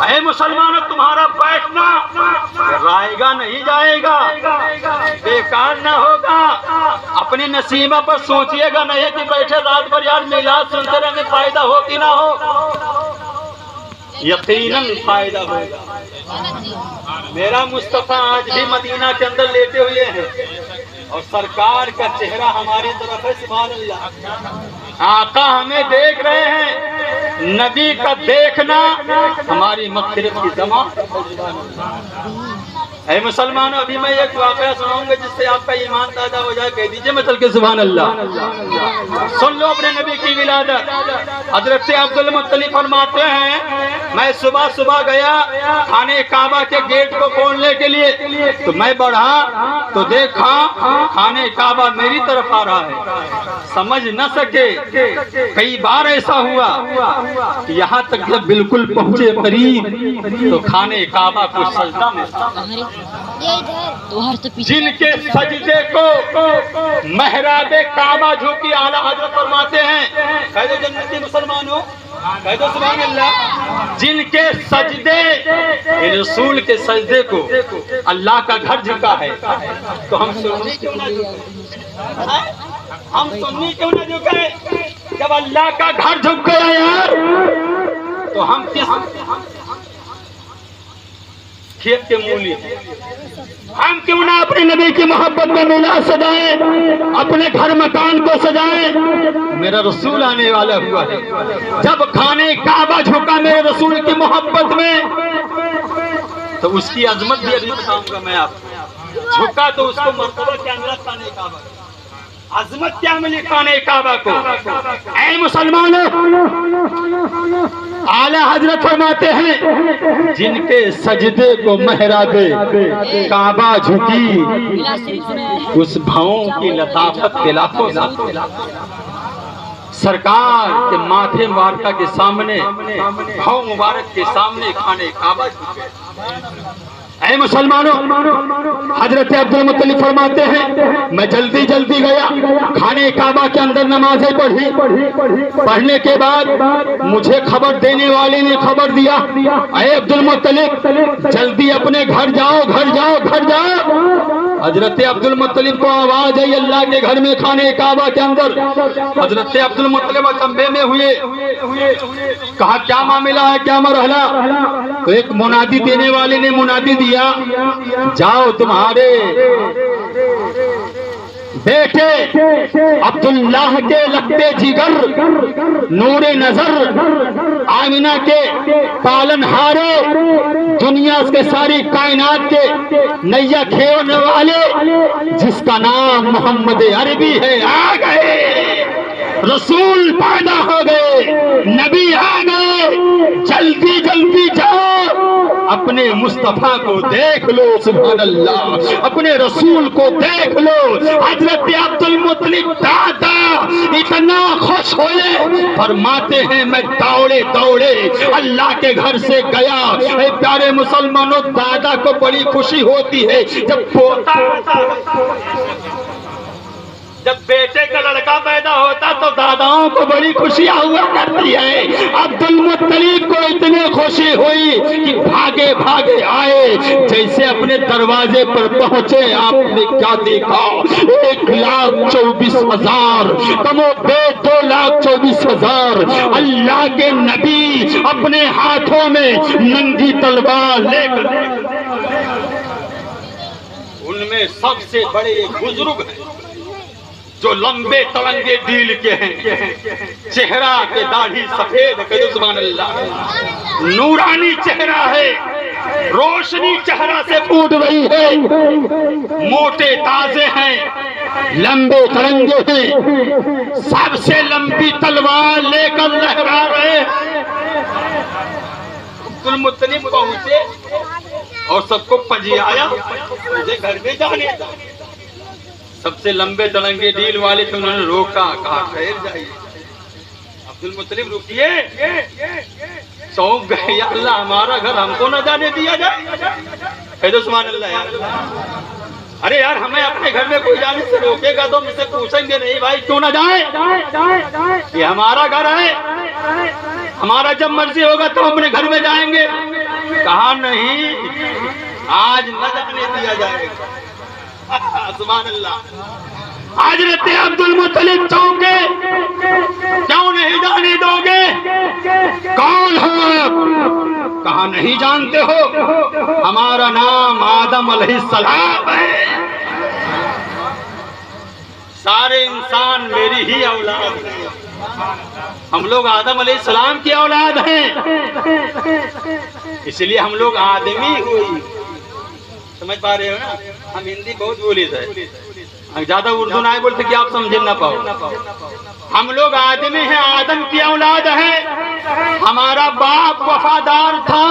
اے مسلمانوں تمہارا بیٹھنا رائے گا نہیں جائے گا, بیکار نہ ہوگا. اپنی نصیبہ پر سوچئے گا نہیں کہ بیٹھے رات بھر یار میلاد سنتے رہنے فائدہ ہو کہ نہ ہو. یقیناً فائدہ ہوگا. میرا مصطفیٰ آج بھی مدینہ کے اندر لیٹے ہوئے ہیں اور سرکار کا چہرہ ہماری طرف ہے. سبحان اللہ. آقا ہمیں دیکھ رہے ہیں. نبی کا دیکھنا ہماری مغفرت کی ضمانت ہے. اے مسلمانوں ابھی میں ایک واقعہ سناؤں گا جس سے آپ کا ایمان تازہ ہو جائے. کہہ دیجئے میں چل کے سبحان اللہ. سن لو اپنے نبی کی ولادت. حضرت عبد المطلب فرماتے ہیں میں صبح گیا خانہ کعبہ کے گیٹ کو کھولنے کے لیے تو میں بڑھا تو دیکھا خانہ کعبہ میری طرف آ رہا ہے. سمجھ نہ سکے. کئی بار ایسا ہوا کہ یہاں تک جب بالکل پہنچے قریب تو خانہ کعبہ کو سجدہ میں جن کے سجدے کو محراب کعبہ جھوکی اعلیٰ حضرت فرماتے ہیں. کہہ دو جنتی مسلمانوں کہہ دو سبحان اللہ. جن کے سجدے رسول کے سجدے کو اللہ کا گھر جھکا ہے تو ہم سنی کیوں نہ جھکے؟ ہم سنی کیوں نہ جھکے؟ جب اللہ کا گھر جھک گیا یار تو ہم کس کھیت کے مولی ہیں. ہم کیوں نہ اپنے نبی کی محبت میں میلاد سجائیں, اپنے گھر مکان کو سجائیں. میرا رسول آنے والا ہوا ہے. جب خانہ کعبہ جھکا میرے رسول کی محبت میں تو اس کی عظمت بھی ابھی بتاؤں گا میں آپ کو. جھکا تو اس کو مرتبہ کیا ملا خانہ کعبہ, عظمت کیا ملی خانہ کعبہ کو. اے مسلمانوں اعلیٰ حضرت فرماتے ہیں جن کے سجدے کو محراب کعبہ جھکی اس بھاؤں کی لطافت کے لاکھوں سرکار کے ماتھے مبارکہ کے سامنے بھاؤں مبارک کے سامنے خانہ کعبہ جھکے. اے مسلمانوں حضرت عبد المطلب فرماتے ہیں میں جلدی گیا خانہ کعبہ کے اندر نمازیں پڑھی. پڑھنے کے بعد مجھے خبر دینے والے نے خبر دیا اے عبد المطلب جلدی اپنے گھر جاؤ. حضرت عبد المطلب کو آواز آئی اللہ کے گھر میں خانہ کعبہ کے اندر. حضرت عبد المطلب اچنبھے میں ہوئے. کہا کیا معاملہ ہے, کیا مرحلہ؟ تو ایک منادی دینے والے نے منادی دیا جاؤ تمہارے بیٹے عبداللہ کے لگتے جگر نور نظر آمینہ کے پالن ہارے دنیا کے ساری کائنات کے نیا کھیلنے والے جس کا نام محمد عربی ہے آ گئے. رسول پیدا ہو گئے, نبی آ گئے. جلدی جاؤ اپنے مصطفیٰ کو دیکھ لو. سبحان اللہ. اپنے رسول کو دیکھ لو. حضرت عبد المطلب دادا اتنا خوش ہوئے فرماتے ہیں میں دوڑے اللہ کے گھر سے گیا. اے پیارے مسلمانوں دادا کو بڑی خوشی ہوتی ہے جب بیٹے کا لڑکا پیدا ہوتا تو داداؤں کو بڑی خوشیاں ہوا کرتی ہے. عبد المطلب کو اتنی خوشی ہوئی کہ بھاگے آئے. جیسے اپنے دروازے پر پہنچے آپ نے کیا دیکھا 1,24,000 کم و بیش 2,24,000 اللہ کے نبی اپنے ہاتھوں میں ننگی تلوار لے کر. ان میں سب سے بڑے ایک بزرگ ہیں جو لمبے ترنگے دیل کے ہیں, چہرہ کے داڑھی سفید ہے. سبحان اللہ. نورانی چہرہ ہے, روشنی چہرہ سے پھوٹ رہی ہے. موٹے تازے ہیں, لمبے ترنگے ہیں, سب سے لمبی تلوار لے کر لہرا رہے ہیں. عبد المطلب پہنچے اور سب کو پجیایا، مجھے گھر میں جانے تھا۔ سب سے لمبے تڑنگے ڈیل والے تھے، انہوں نے روکا، کہا ٹھہر جائیے عبد المطلب رکیے۔ چونک گئے، یا اللہ ہمارا گھر ہم کو نہ جانے دیا جائے۔ کہہ دو سبحان اللہ یار۔ ارے یار ہمیں اپنے گھر میں کوئی جانے سے روکے گا تو ہم سے پوچھیں گے نہیں بھائی کیوں نہ جائیں، یہ ہمارا گھر ہے، ہمارا جب مرضی ہوگا تو اپنے گھر میں جائیں گے۔ کہا نہیں، آج نہ جانے دیا جائے گا۔ سبحان اللہ۔ حضرت عبد المطلب چونکے، کیوں نہیں جانے دو گے؟ کون ہو؟ کہا نہیں جانتے ہو، ہمارا نام آدم علیہ السلام ہے، سارے انسان میری ہی اولاد ہیں، ہم لوگ آدم علیہ السلام کی اولاد ہیں، اس لیے ہم لوگ آدمی ہوئی۔ سمجھ پا رہے ہو نا؟ ہم ہندی بہت بولی تھے، زیادہ اردو نہ بولتے کہ آپ سمجھ نہ پاؤ۔ ہم لوگ آدمی ہیں، آدم کی اولاد ہیں، ہمارا باپ وفادار تھا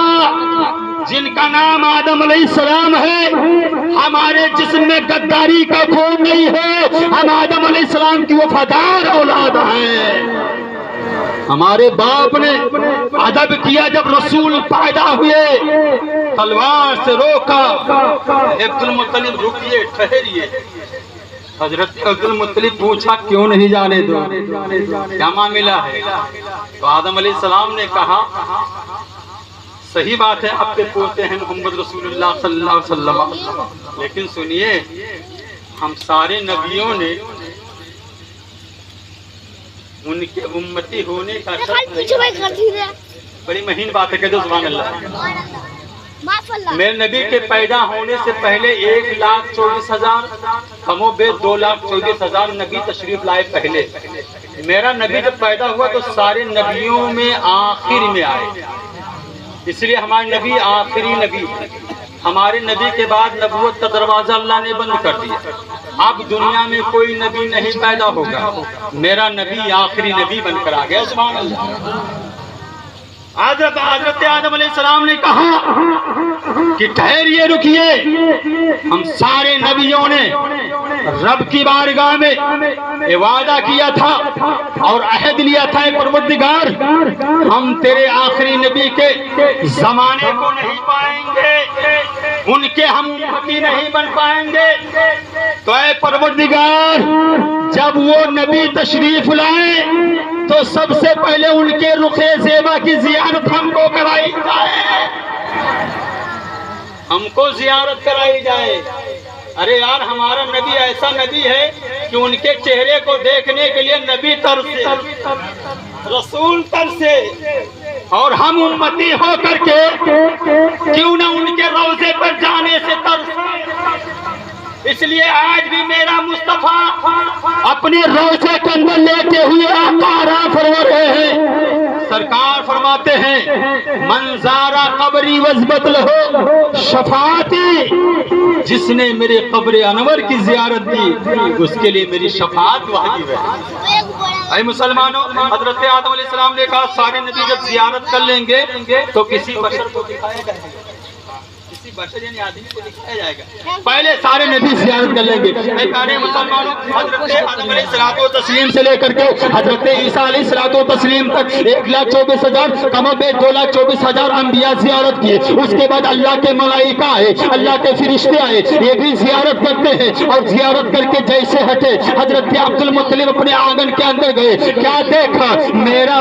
جن کا نام آدم علیہ السلام ہے، ہمارے جسم میں غداری کا خون نہیں ہے، ہم آدم علیہ السلام کی وفادار اولاد ہیں۔ ہمارے باپ نے ادب کیا، جب رسول پیدا ہوئے تلوار سے روکا، عبد المطلب رکیے ٹھہریے۔ حضرت عبد المطلب پوچھا کیوں نہیں جانے دو، کیا معاملہ ہے؟ تو آدم علیہ السلام نے کہا صحیح بات ہے آپ کے پوتے ہیں محمد رسول اللہ صلی اللہ علیہ وسلم، لیکن سنیے ہم سارے نبیوں نے ان کے امتی ہونے کا بڑی مہین بات ہے، کہہ دو سبحان اللہ۔ میرے نبی کے پیدا ہونے سے پہلے 1,24,000 کم و بیش 2,24,000 نبی تشریف لائے پہلے۔ میرا نبی جب پیدا ہوا تو سارے نبیوں میں آخر میں آئے، اس لیے ہمارے نبی آخری نبی، ہمارے نبی کے بعد نبوت کا دروازہ اللہ نے بند کر دیا، اب دنیا میں کوئی نبی نہیں پیدا ہوگا، میرا نبی آخری نبی بن کر آ گیا۔ سبحان اللہ۔ حضرت آدم علیہ السلام نے کہا کہ ٹھہریے رکیے، ہم سارے نبیوں نے رب کی بارگاہ میں وعدہ کیا تھا اور عہد لیا تھا، پروردگار ہم تیرے آخری نبی کے زمانے کو نہیں پائیں گے، ان کے ہم امتی نہیں بن پائیں گے، تو اے پروردگار جب وہ نبی تشریف لائے تو سب سے پہلے ان کے رخ زیبا کی زیارت ہم کو کرائی جائے، ہم کو زیارت کرائی جائے۔ ارے یار ہمارا نبی ایسا نبی ہے کہ ان کے چہرے کو دیکھنے کے لیے نبی ترسے، رسول ترسے، اور ہم امتی ہو کر کے کیوں نہ ان کے روضے پر جانے سے ترسے۔ اس لیے آج بھی میرا مصطفیٰ اپنے روضے کے اندر لیتے ہوئے آقا فرما رہے ہیں، سرکار فرماتے ہیں من زارا قبری وزبت لہو شفاعتی، جس نے میرے قبر انور کی زیارت دی اس کے لیے میری شفاعت واجب ہے۔ اے مسلمانوں، حضرت آدم علیہ السلام نے کہا سارے نبی جب زیارت کر لیں گے تو کسی بشر کو دکھایا جائے گا، کسی بشر یعنی آدمی کو دکھایا جائے گا، پہلے سارے نبی زیارت کر لیں گے۔ اے پیارے مسلمانوں، حضرت آدم علیہ الصلوۃ والتسلیم سے لے کر کے حضرت عیسیٰ علیہ الصلوۃ والتسلیم تک 1,24,000 کم و بیش 2,24,000 انبیاء زیارت کیے، اس کے بعد اللہ کے ملائکہ آئے، اللہ کے فرشتے آئے، یہ بھی زیارت کرتے ہیں، اور زیارت کر کے جیسے ہٹے حضرت عبد المطلب اپنے آنگن کے اندر گئے، کیا دیکھا؟ میرا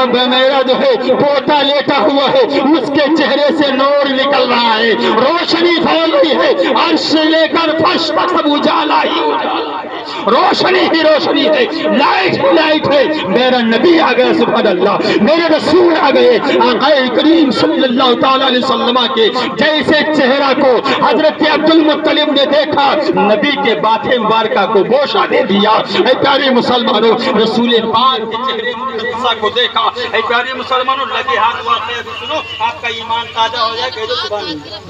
جو ہے پوتا لیٹا ہوا ہے، اس کے چہرے سے نور نکل رہا ہے، روشنی پھیل رہی ہے، عرش سے لے کر فرش تک سب اجالا ہی اجالا ہے، روشنی ہی روشنی ہے، لائٹ ہی لائٹ ہے۔ میرا نبی آ گیا، سبحان اللہ، میرے رسول آ گئے، آقا کریم صلی اللہ تعالی علیہ وسلم کے جیسے چہرہ کو حضرت عبد المطلب نے دیکھا، نبی کے باتیں مبارکہ کو بوشہ دے دیا۔ اے پیارے مسلمانوں، رسول پاک کے چہرے مقدسہ کو دیکھا۔ اے پیارے مسلمانوں، لگے ہاتھ واقعہ سنو، آپ کا ایمان تازہ ہو جائے، کہہ دو سبحان اللہ۔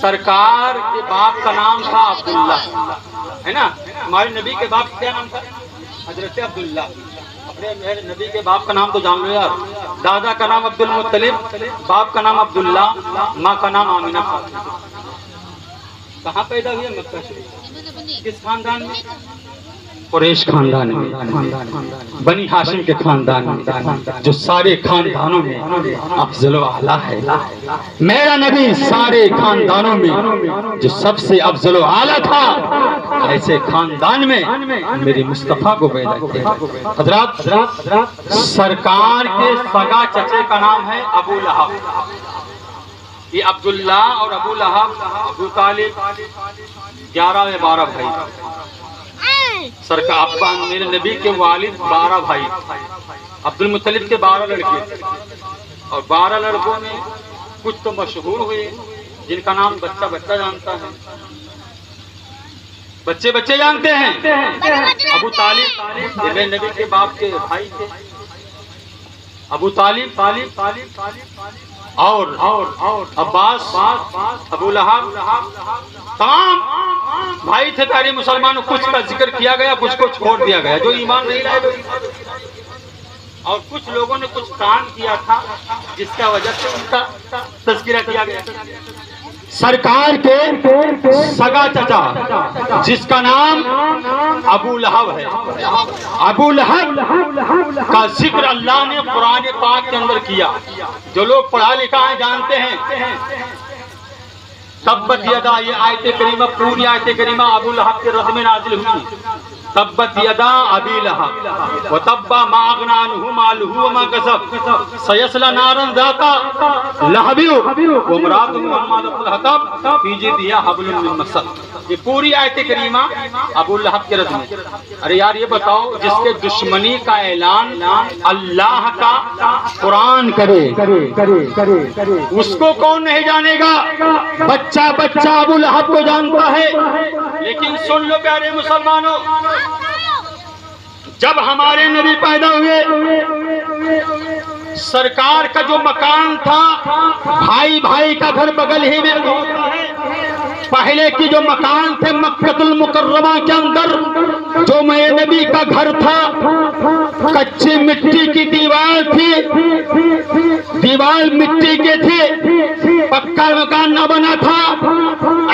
سرکار کے باپ کا نام تھا عبداللہ، ہے نا؟ ہمارے نبی کے باپ کا کیا نام تھا؟ حضرت عبداللہ۔ میرے نبی کے باپ کا نام تو جان لو یار. دادا کا نام عبد المطلب، باپ کا نام عبداللہ، ماں کا نام آمینہ فاطمہ. کہاں پیدا ہوئے؟ مکہ شریف. کس خاندان میں؟ قریش خاندان میں، بنی ہاشم کے خاندان میں، جو سارے خاندانوں میں افضل و اعلیٰ ہے. میرا نبی سارے خاندانوں میں جو سب سے افضل و اعلیٰ تھا، ایسے خاندان میں میرے مصطفیٰ کو پیدا کیا. حضرات، سرکار کے سگا چچے کا نام ہے ابو لہب. یہ عبداللہ اور ابو لہب، ابو طالب 11 میں 12 بھائی. سرکار ابا میرے نبی کے والد 12 بھائی. عبد المطلب کے 12 لڑکے، اور 12 لڑکوں میں کچھ تو مشہور ہوئے جن کا نام بچہ بچہ جانتا ہے، بچے بچے جانتے ہیں. ابو طالب میرے نبی کے باپ کے بھائی تھے. ابو طالب اور عباس، ابو لہب، تمام بھائی تھے پیارے مسلمانوں. کچھ کا ذکر کیا گیا، کچھ کو چھوڑ دیا گیا. جو ایمان نہیں لائے، اور کچھ لوگوں نے کچھ کام کیا تھا جس کا وجہ سے ان کا تذکرہ کیا گیا. سرکار کے سگا چچا جس کا نام ابو لہب ہے، ابو لہب کا ذکر اللہ نے قرآن پاک کے اندر کیا. جو لوگ پڑھا لکھا ہے جانتے ہیں. تبت یدا، یہ آیت کریمہ، پوری آیت کریمہ ابو لہب کے رد میں نازل ہوئی. تبت یدا ابی لہب وتب ما اغنی عنہ مالہ وما کسب سیصلی نارا ذات لہب وامرأتہ حمالۃ الحطب فی جیدہا حبل من مسد. یہ پوری آیت کریمہ ابو لہب کے رد میں. ارے یار یہ بتاؤ، جس کے دشمنی کا اعلان اللہ کا قرآن کرے اس کو کون نہیں جانے گا؟ بچہ بچہ ابو لہب کو جانتا ہے. لیکن سن لو پیارے مسلمانوں، جب ہمارے نبی پیدا ہوئے، سرکار کا جو مکان تھا، بھائی بھائی کا گھر بغل ہی میں ہوتا ہے. پہلے کی جو مکان تھے مکہ المکرمہ کے اندر، جو میرے نبی کا گھر تھا، کچی مٹی کی دیوار تھی، دیوار مٹی کے تھی، پکا مکان نہ بنا تھا.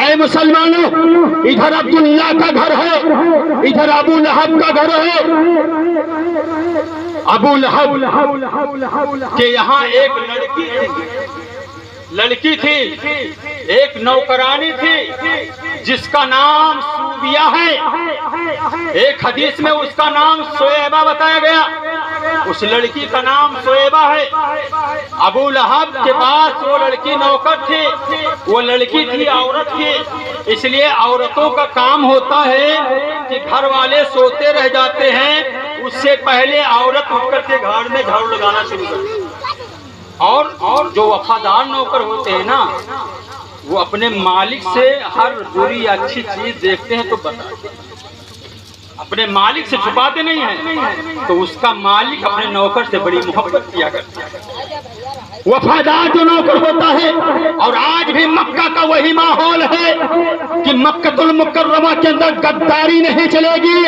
اے مسلمانوں، ادھر عبداللہ کا گھر ہے، ادھر ابو لہب کا گھر ہے. ابو لہب کہ یہاں ایک لڑکی تھی، ایک نوکرانی تھی جس کا نام سوبیہ ہے. ایک حدیث میں اس کا نام سویبہ بتایا گیا. اس لڑکی کا نام سویبہ ہے. ابو لہب کے پاس وہ لڑکی نوکر تھی، وہ لڑکی تھی، عورت تھی. اس لیے عورتوں کا کام ہوتا ہے کہ گھر والے سوتے رہ جاتے ہیں، اس سے پہلے عورت اٹھ کر کے گھر میں جھاڑو لگانا شروع کرتی ہے. اور جو وفادار نوکر ہوتے ہیں نا، وہ اپنے مالک سے ہر بری یا اچھی چیز دیکھتے ہیں تو بتاتے ہیں، اپنے مالک سے چھپاتے نہیں ہیں. تو اس کا مالک اپنے نوکر سے بڑی محبت کیا کرتا ہے، وفادار جو نوکر ہوتا ہے. اور آج بھی مکہ کا وہی ماحول ہے کہ مکہ المکرمہ کے اندر غداری نہیں چلے گی.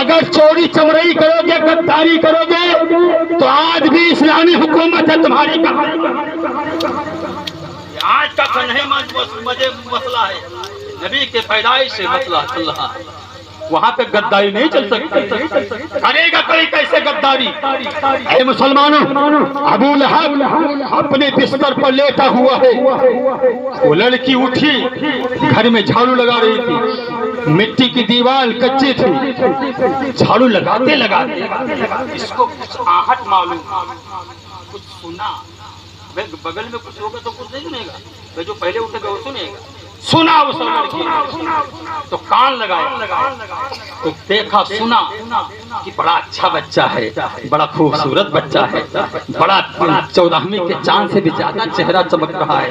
اگر چوری چمرئی کرو گے، غداری کرو گے، تو آج بھی اسلامی حکومت ہے تمہاری. آج کا کنہے مسئلہ ہے، نبی کے پیدائش سے مسئلہ چل رہا ہے. وہاں پہ غداری نہیں چل سکتی. کرے گا کوئی کیسے غداری؟ اے مسلمانوں، ابو لہب اپنے بستر پر لیٹا ہوا ہے. وہ لڑکی اٹھی، گھر میں جھاڑو لگا رہی تھی، مٹی کی دیوار کچی تھی. جھاڑو لگاتے لگاتے اس کو کچھ آہٹ معلوم، کچھ سنا. بغل میں کچھ ہوگا تو کچھ نہیں سنے گا، جو پہلے اٹھے گا وہ سنے گا. سنا اس لڑکی تو کان لگایا، تو دیکھا سنا کہ بڑا اچھا بچہ ہے، بڑا خوبصورت بچہ ہے، بڑا 14ویں کے چاند سے بھی زیادہ چہرہ چمک رہا ہے.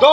2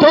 2